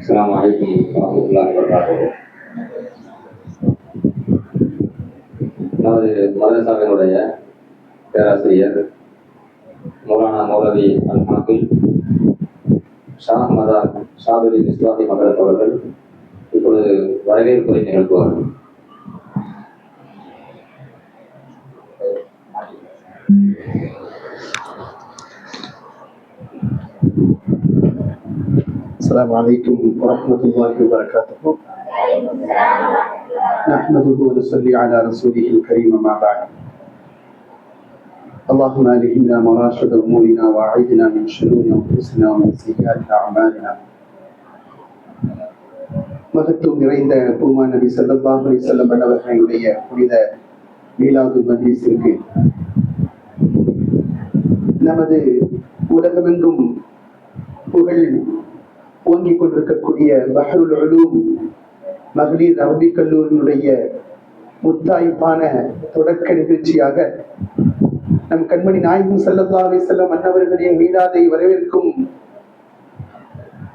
அஸ்ஸலாமு அலைக்கும் வரஹ்மத்துல்லாஹி வபரகாத்துஹு. நமது மதரசாவினுடைய பேராசிரியர் மௌலானா மௌலவி அல் ஹாஃபில் ஷாஹ் மதார் ஷாதுல் இஸ்லாமி மதரஸ் அவர்கள் இப்பொழுது வரவேற்புரை நிகழ்த்துவார்கள். السلام عليكم ورحمة الله وبركاته. نحمده ونصلي على رسوله الكريم ما بعد. اللهم ألهمنا مراشد أمورنا وأعذنا من شرور أنفسنا ومن سيئات أعمالنا. மகத்துவம் நிறைந்த பூமா நபி ஸல்லல்லாஹு அலைஹி வஸல்லம் அவர்களுடைய புனித மீலாது மஜ்லிஸிற்கு நமது உலகமெங்கும் புகழ் ஓங்கிக் கொண்டிருக்கக்கூடிய பஹ்ருல் உலூம் மகளிர் அரபிக் கல்லூரியினுடைய முத்தாய்ப்பான தொடக்க நிகழ்ச்சியாக நம் கண்மணி நாயகம் ஸல்லல்லாஹு அலைஹி வஸல்லம் அன்னவர்களின் மீலாதை வரவேற்கும்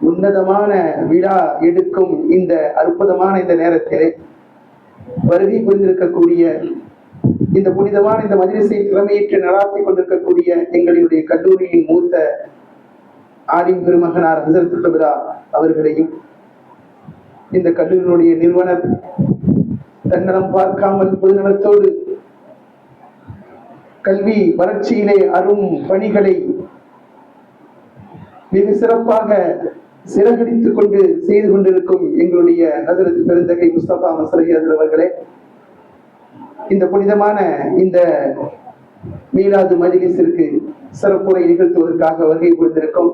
உன்னதமான விழா எடுக்கும் இந்த அற்புதமான இந்த நேரத்திலே வருகை புரிந்திருக்கக்கூடிய இந்த புனிதமான இந்த மஜ்லிஸை தலைமையேற்று நடாத்தி கொண்டிருக்கக்கூடிய எங்களுடைய கல்லூரியின் மூத்த ஆலிம் பெருமகனார் ஹஸரத் கபிரா அவர்களையும், இந்த கல்லூரியினுடைய நிறுவனர் தன்னலம் பார்க்காமல் பொதுநலத்தோடு கல்வி வளர்ச்சியிலே அரும் பணிகளை மிக சிறப்பாக சிறகடித்துக் கொண்டு செய்து கொண்டிருக்கும் எங்களுடைய ஹஸரத் பெருந்தகை முஸ்தபா மஸ்ரஹி அவர்களே, இந்த புனிதமான இந்த மீலாது மஜ்லிஸிற்கு சிறப்புரை நிகழ்த்துவதற்காக வருகை புரிந்திருக்கும்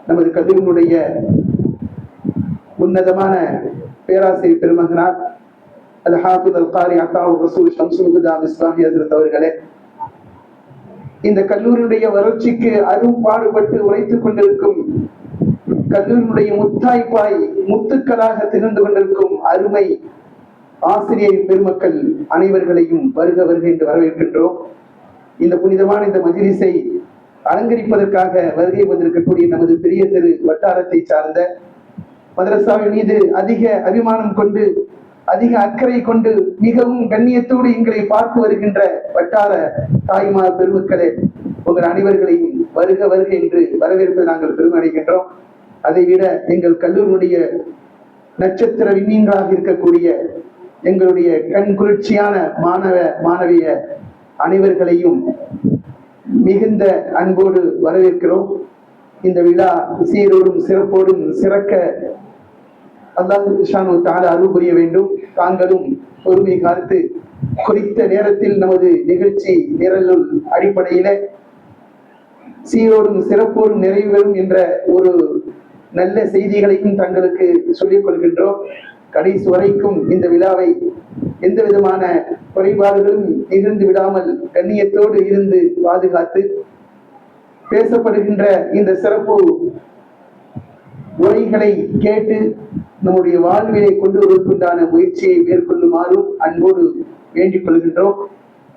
நமது கல்லூரியினுடைய உன்னதமான பேராசிரியர் பெருமகனார் அல் ஹாஃபிஸ் அல் காரி அத்தாவு ரசூல் ஷம்சுல் ஹுதா மிஸ்பாஹி ஹஸரத் அவர்களே, இந்த கல்லூரியுடைய வளர்ச்சிக்கு அரும்பாடுபட்டு உழைத்துக் கொண்டிருக்கும் கல்லூரியினுடைய முத்தாய்ப்பாய் முத்துக்களாக திகழ்ந்து கொண்டிருக்கும் அருமை ஆசிரியர் பெருமக்கள் அனைவர்களையும் வருக வருக என்று வரவேற்கின்றோம். இந்த புனிதமான இந்த மஜ்லிஸை அலங்கரிப்பதற்காக வருகை வந்திருக்கக்கூடிய நமது பெரிய தெரு வட்டாரத்தை சார்ந்த மதரசாவின் மீது அதிக அபிமானம் கொண்டு அதிக அக்கறை கொண்டு மிகவும் கண்ணியத்தோடு எங்களை பார்த்து வருகின்ற வட்டார தாய்மார் பெருமக்களே, உங்கள் அனைவர்களையும் வருக வருக என்று வரவேற்பதை நாங்கள் பெருமடைகின்றோம். அதை விட எங்கள் கல்லூரியுடைய நட்சத்திர விண்மீன்களாக இருக்கக்கூடிய எங்களுடைய கண் குளிர்ச்சியான மாணவ மாணவிய அனைவர்களையும் மிகுந்த அன்போடு வரவேற்கிறோம். இந்த விழா சீரோடும் சிறப்போடும் சிறக்க அல்லாஹ் சுப்ஹானஹு வ தஆலா அருள் புரிய வேண்டும். தாங்களும் பொறுமை காத்து குறித்த நேரத்தில் நமது நிகழ்ச்சி நிரலுள் அடிப்படையில சீரோடும் சிறப்போடும் நிறைவேறும் என்ற ஒரு நல்ல செய்திகளையும் தங்களுக்கு சொல்லிக் கொள்கின்றோம். கடைசி வரைக்கும் இந்த விழாவை எந்த விதமான குறைபாடுகளும் நிகழ்ந்து விடாமல் கண்ணியத்தோடு இருந்து பாதுகாத்து பேசப்படுகின்ற இந்த சிறப்பு உரைகளை கேட்டு நம்முடைய வாழ்விலை கொண்டு வருவதற்குண்டான முயற்சியை மேற்கொள்ளுமாறும் அன்போடு வேண்டிக் கொள்கின்றோம்.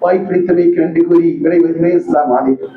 வாய்ப்பிடித்தமைக்கு நன்றி கூறி விடைபெறுகிறேன். அஸ்ஸலாமு அலைக்கும்.